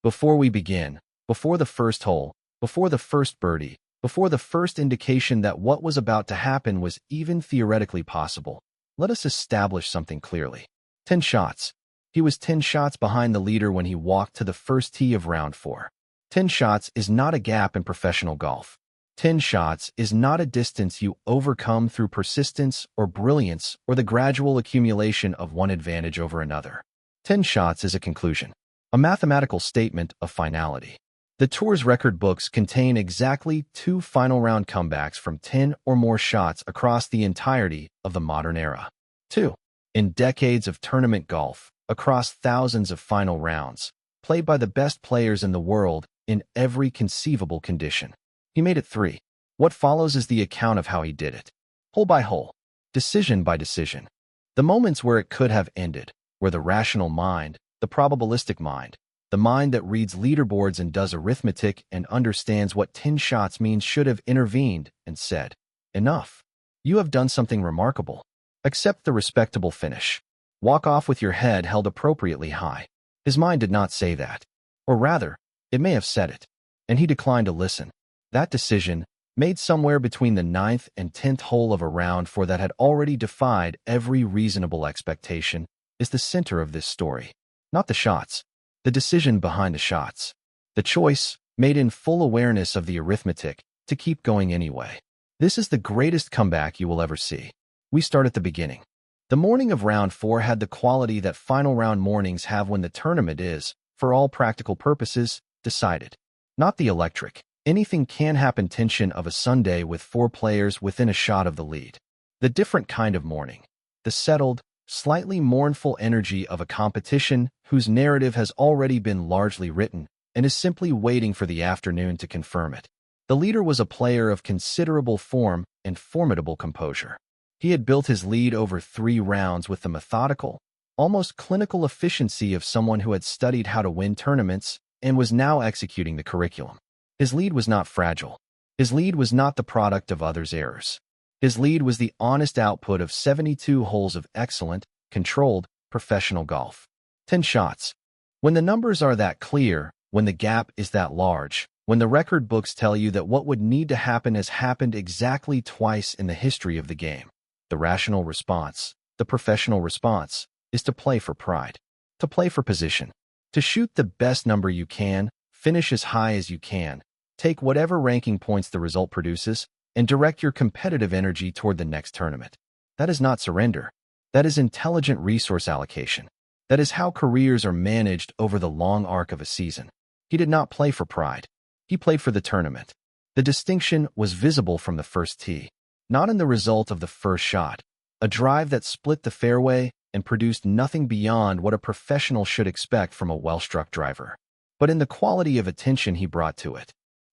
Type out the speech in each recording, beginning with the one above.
Before we begin, before the first hole, before the first birdie, before the first indication that what was about to happen was even theoretically possible, let us establish something clearly. 10 shots. He was 10 shots behind the leader when he walked to the first tee of round 4. 10 shots is not a gap in professional golf. 10 shots is not a distance you overcome through persistence or brilliance or the gradual accumulation of one advantage over another. 10 shots is a conclusion, a mathematical statement of finality. The Tour's record books contain exactly 2 final round comebacks from 10 or more shots across the entirety of the modern era. 2. In decades of tournament golf, across thousands of final rounds, played by the best players in the world in every conceivable condition, he made it 3. What follows is the account of how he did it. Hole by hole, decision by decision. The moments where it could have ended, where the rational mind, the probabilistic mind, the mind that reads leaderboards and does arithmetic and understands what 10 shots means should have intervened and said, "Enough. You have done something remarkable. Accept the respectable finish. Walk off with your head held appropriately high." His mind did not say that. Or rather, it may have said it, and he declined to listen. That decision, made somewhere between the 9th and 10th hole of a round 4 that had already defied every reasonable expectation, is the center of this story. Not the shots. The decision behind the shots. The choice, made in full awareness of the arithmetic, to keep going anyway. This is the greatest comeback you will ever see. We start at the beginning. The morning of round 4 had the quality that final round mornings have when the tournament is, for all practical purposes, decided. Not the electric, anything can happen tension of a Sunday with 4 players within a shot of the lead. The different kind of morning. The settled, slightly mournful energy of a competition whose narrative has already been largely written and is simply waiting for the afternoon to confirm it. The leader was a player of considerable form and formidable composure. He had built his lead over 3 rounds with the methodical, almost clinical efficiency of someone who had studied how to win tournaments and was now executing the curriculum. His lead was not fragile. His lead was not the product of others' errors. His lead was the honest output of 72 holes of excellent, controlled, professional golf. 10 shots. When the numbers are that clear, when the gap is that large, when the record books tell you that what would need to happen has happened exactly twice in the history of the game, the rational response, the professional response, is to play for pride, to play for position, to shoot the best number you can, finish as high as you can, take whatever ranking points the result produces, and direct your competitive energy toward the next tournament. That is not surrender. That is intelligent resource allocation. That is how careers are managed over the long arc of a season. He did not play for pride. He played for the tournament. The distinction was visible from the first tee, not in the result of the first shot, a drive that split the fairway and produced nothing beyond what a professional should expect from a well-struck driver, but in the quality of attention he brought to it.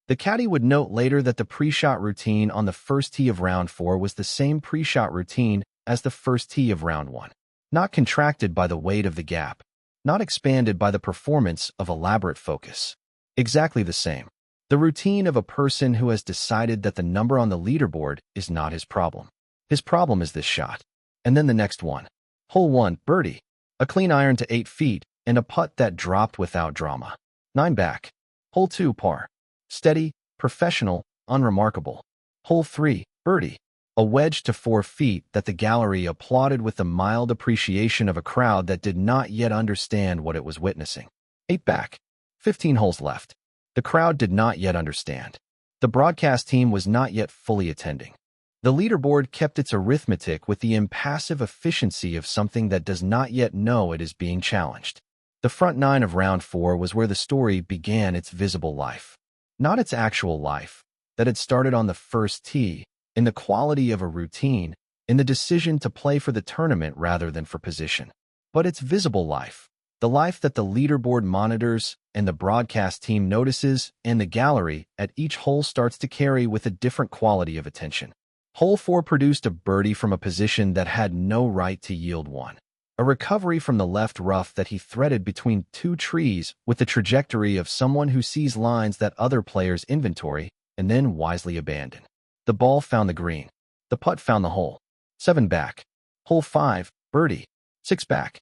The caddy would note later that the pre-shot routine on the first tee of round 4 was the same pre-shot routine as the first tee of round 1, not contracted by the weight of the gap, not expanded by the performance of elaborate focus. Exactly the same. The routine of a person who has decided that the number on the leaderboard is not his problem. His problem is this shot. And then the next one. Hole 1, birdie. A clean iron to 8 feet and a putt that dropped without drama. 9 back. Hole 2, par. Steady, professional, unremarkable. Hole 3, birdie. A wedge to 4 feet that the gallery applauded with the mild appreciation of a crowd that did not yet understand what it was witnessing. 8 back. 15 holes left. The crowd did not yet understand. The broadcast team was not yet fully attending. The leaderboard kept its arithmetic with the impassive efficiency of something that does not yet know it is being challenged. The front 9 of round 4 was where the story began its visible life. Not its actual life, that had started on the first tee, in the quality of a routine, in the decision to play for the tournament rather than for position, but its visible life, the life that the leaderboard monitors and the broadcast team notices and the gallery at each hole starts to carry with a different quality of attention. Hole 4 produced a birdie from a position that had no right to yield one. A recovery from the left rough that he threaded between 2 trees with the trajectory of someone who sees lines that other players inventory and then wisely abandon. The ball found the green. The putt found the hole. 7 back. Hole 5, birdie. 6 back.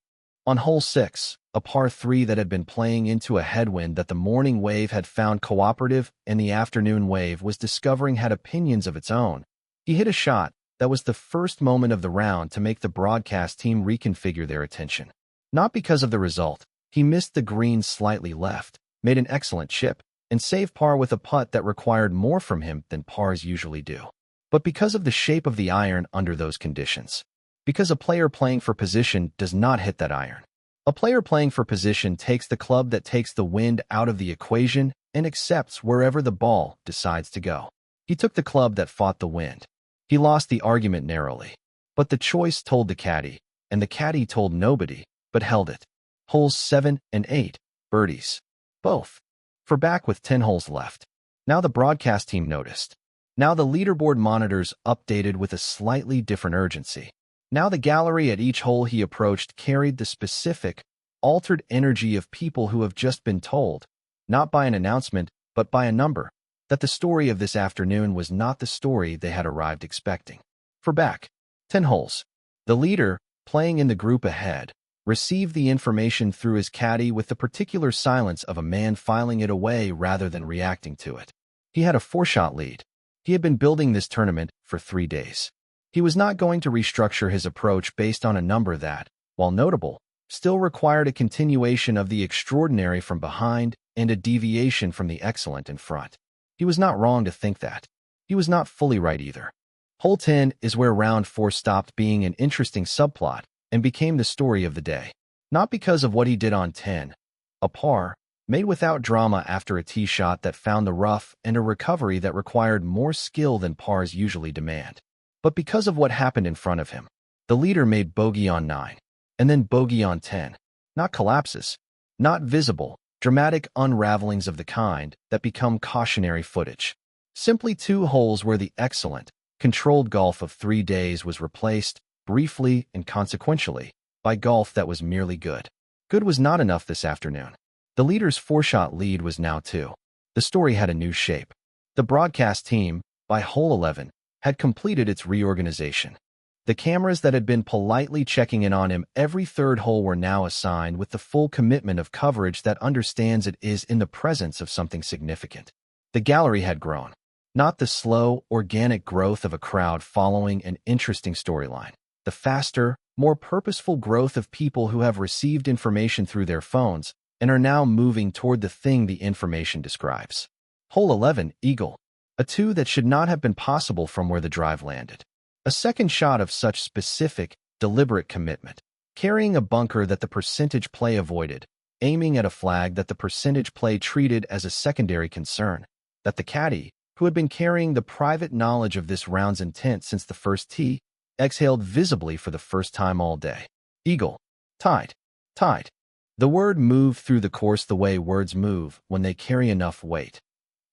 On hole 6, a par 3 that had been playing into a headwind that the morning wave had found cooperative and the afternoon wave was discovering had opinions of its own, he hit a shot that was the first moment of the round to make the broadcast team reconfigure their attention. Not because of the result, he missed the green slightly left, made an excellent chip, and saved par with a putt that required more from him than pars usually do. But because of the shape of the iron under those conditions. Because a player playing for position does not hit that iron. A player playing for position takes the club that takes the wind out of the equation and accepts wherever the ball decides to go. He took the club that fought the wind. He lost the argument narrowly. But the choice told the caddy, and the caddy told nobody, but held it. Holes 7 and 8, birdies. Both. For back with 10 holes left. Now the broadcast team noticed. Now the leaderboard monitors updated with a slightly different urgency. Now the gallery at each hole he approached carried the specific, altered energy of people who have just been told, not by an announcement, but by a number, that the story of this afternoon was not the story they had arrived expecting. For back, 10 holes. The leader, playing in the group ahead, received the information through his caddy with the particular silence of a man filing it away rather than reacting to it. He had a 4-shot lead. He had been building this tournament for 3 days. He was not going to restructure his approach based on a number that, while notable, still required a continuation of the extraordinary from behind and a deviation from the excellent in front. He was not wrong to think that. He was not fully right either. Hole 10 is where round 4 stopped being an interesting subplot and became the story of the day. Not because of what he did on 10, a par, made without drama after a tee shot that found the rough and a recovery that required more skill than pars usually demand. But because of what happened in front of him. The leader made bogey on 9, and then bogey on 10. Not collapses, not visible, dramatic unravelings of the kind that become cautionary footage. Simply 2 holes where the excellent, controlled golf of 3 days was replaced, briefly and consequentially, by golf that was merely good. Good was not enough this afternoon. The leader's 4-shot lead was now 2. The story had a new shape. The broadcast team, by hole 11, had completed its reorganization. The cameras that had been politely checking in on him every 3rd hole were now assigned with the full commitment of coverage that understands it is in the presence of something significant. The gallery had grown. Not the slow, organic growth of a crowd following an interesting storyline. The faster, more purposeful growth of people who have received information through their phones and are now moving toward the thing the information describes. Hole 11, eagle. A 2 that should not have been possible from where the drive landed. A second shot of such specific, deliberate commitment. Carrying a bunker that the percentage play avoided, aiming at a flag that the percentage play treated as a secondary concern, that the caddy, who had been carrying the private knowledge of this round's intent since the first tee, exhaled visibly for the first time all day. Eagle. Tied. Tied. The word moved through the course the way words move when they carry enough weight.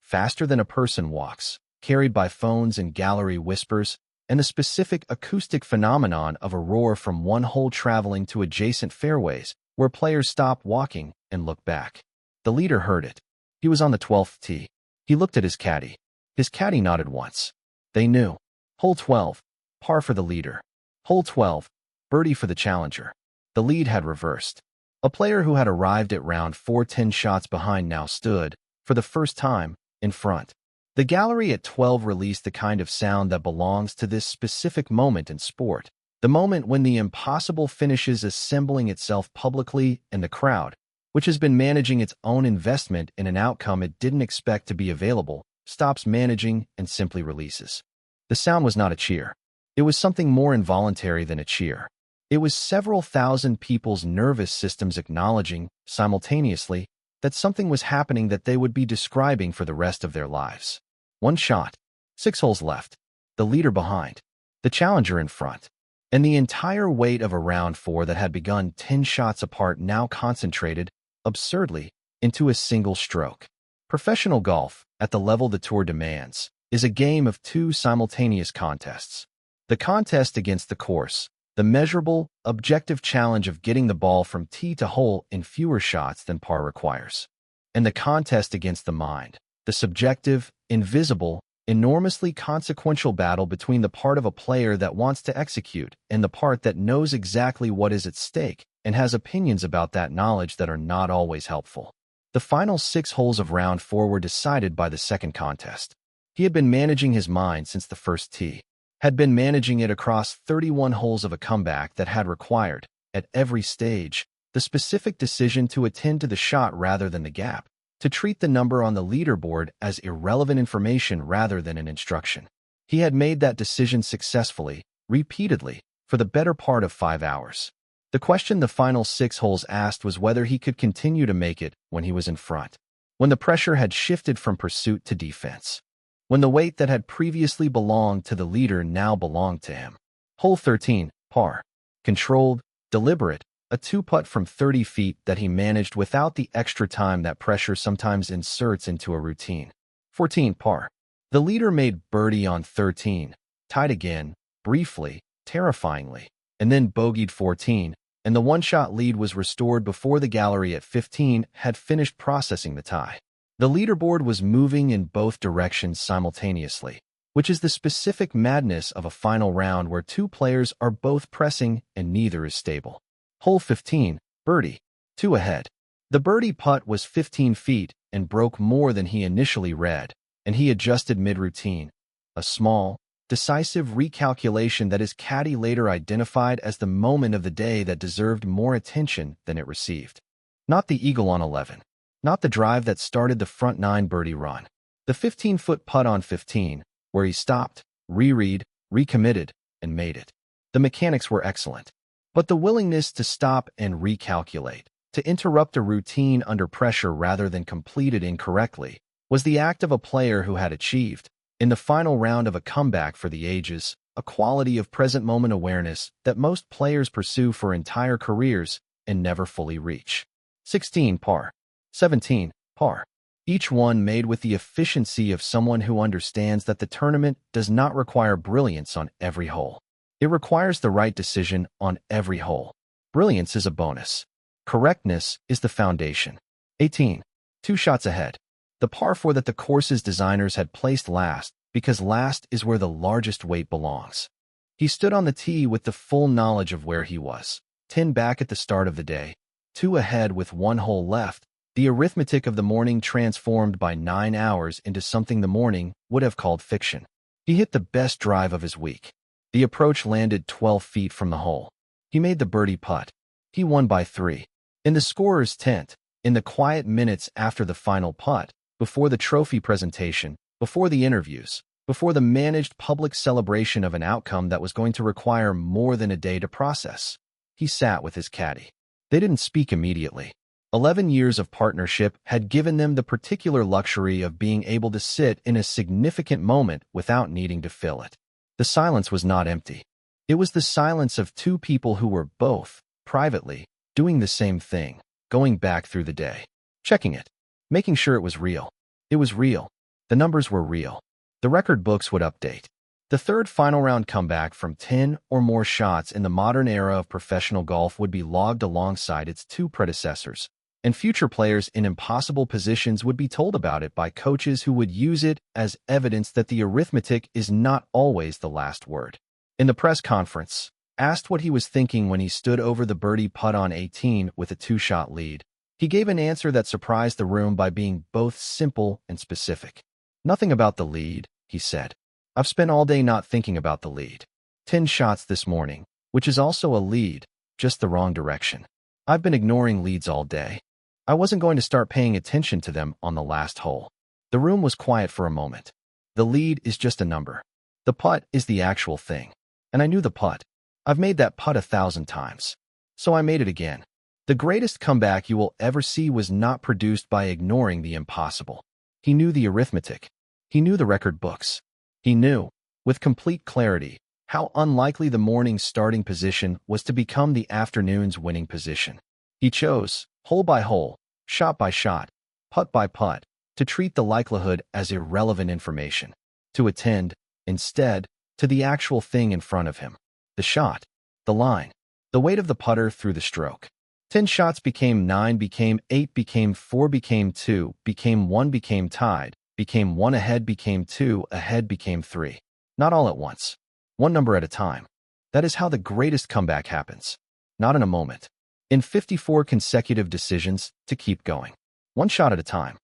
Faster than a person walks, carried by phones and gallery whispers, and the specific acoustic phenomenon of a roar from one hole traveling to adjacent fairways, where players stop walking and look back. The leader heard it. He was on the 12th tee. He looked at his caddy. His caddy nodded once. They knew. Hole 12, par for the leader. Hole 12, birdie for the challenger. The lead had reversed. A player who had arrived at round 4 10 shots behind now stood, for the first time, in front. The gallery at 12 released the kind of sound that belongs to this specific moment in sport, the moment when the impossible finishes assembling itself publicly and the crowd, which has been managing its own investment in an outcome it didn't expect to be available, stops managing and simply releases. The sound was not a cheer. It was something more involuntary than a cheer. It was several thousand people's nervous systems acknowledging, simultaneously, that something was happening that they would be describing for the rest of their lives. 1 shot. 6 holes left. The leader behind. The challenger in front. And the entire weight of a round 4 that had begun 10 shots apart now concentrated, absurdly, into a single stroke. Professional golf, at the level the tour demands, is a game of 2 simultaneous contests. The contest against the course, the measurable, objective challenge of getting the ball from tee to hole in fewer shots than par requires. And the contest against the mind, the subjective, invisible, enormously consequential battle between the part of a player that wants to execute and the part that knows exactly what is at stake and has opinions about that knowledge that are not always helpful. The final 6 holes of round 4 were decided by the second contest. He had been managing his mind since the first tee, had been managing it across 31 holes of a comeback that had required, at every stage, the specific decision to attend to the shot rather than the gap, to treat the number on the leaderboard as irrelevant information rather than an instruction. He had made that decision successfully, repeatedly, for the better part of 5 hours. The question the final 6 holes asked was whether he could continue to make it when he was in front, when the pressure had shifted from pursuit to defense, when the weight that had previously belonged to the leader now belonged to him. Hole 13, par. Controlled, deliberate, a 2-putt from 30 feet that he managed without the extra time that pressure sometimes inserts into a routine. 14, par. The leader made birdie on 13, tied again, briefly, terrifyingly, and then bogeyed 14, and the one-shot lead was restored before the gallery at 15 had finished processing the tie. The leaderboard was moving in both directions simultaneously, which is the specific madness of a final round where 2 players are both pressing and neither is stable. Hole 15, birdie, 2 ahead. The birdie putt was 15 feet and broke more than he initially read, and he adjusted mid-routine, a small, decisive recalculation that his caddy later identified as the moment of the day that deserved more attention than it received. Not the eagle on 11. Not the drive that started the front 9 birdie run. The 15-foot putt on 15, where he stopped, reread, recommitted, and made it. The mechanics were excellent. But the willingness to stop and recalculate, to interrupt a routine under pressure rather than complete it incorrectly, was the act of a player who had achieved, in the final round of a comeback for the ages, a quality of present-moment awareness that most players pursue for entire careers and never fully reach. 16, par. 17, par. Each one made with the efficiency of someone who understands that the tournament does not require brilliance on every hole. It requires the right decision on every hole. Brilliance is a bonus. Correctness is the foundation. 18. 2 shots ahead. The par 4 that the course's designers had placed last, because last is where the largest weight belongs. He stood on the tee with the full knowledge of where he was. 10 back at the start of the day, 2 ahead with 1 hole left, the arithmetic of the morning transformed by 9 hours into something the morning would have called fiction. He hit the best drive of his week. The approach landed 12 feet from the hole. He made the birdie putt. He won by 3. In the scorer's tent, in the quiet minutes after the final putt, before the trophy presentation, before the interviews, before the managed public celebration of an outcome that was going to require more than a day to process, he sat with his caddy. They didn't speak immediately. 11 years of partnership had given them the particular luxury of being able to sit in a significant moment without needing to fill it. The silence was not empty. It was the silence of 2 people who were both, privately, doing the same thing, going back through the day, checking it, making sure it was real. It was real. The numbers were real. The record books would update. The third final round comeback from 10 or more shots in the modern era of professional golf would be logged alongside its 2 predecessors, and future players in impossible positions would be told about it by coaches who would use it as evidence that the arithmetic is not always the last word. In the press conference, asked what he was thinking when he stood over the birdie putt on 18 with a 2-shot lead, he gave an answer that surprised the room by being both simple and specific. Nothing about the lead, he said. I've spent all day not thinking about the lead. 10 shots this morning, which is also a lead, just the wrong direction. I've been ignoring leads all day. I wasn't going to start paying attention to them on the last hole. The room was quiet for a moment. The lead is just a number. The putt is the actual thing. And I knew the putt. I've made that putt 1,000 times. So I made it again. The greatest comeback you will ever see was not produced by ignoring the impossible. He knew the arithmetic. He knew the record books. He knew, with complete clarity, how unlikely the morning's starting position was to become the afternoon's winning position. He chose, hole by hole, shot by shot, putt by putt, to treat the likelihood as irrelevant information, to attend, instead, to the actual thing in front of him. The shot, the line, the weight of the putter through the stroke. 10 shots became 9, became 8, became 4, became 2, became 1, became tied, became 1 ahead, became 2 ahead, became 3. Not all at once. One number at a time. That is how the greatest comeback happens. Not in a moment. in 54 consecutive decisions to keep going, one shot at a time.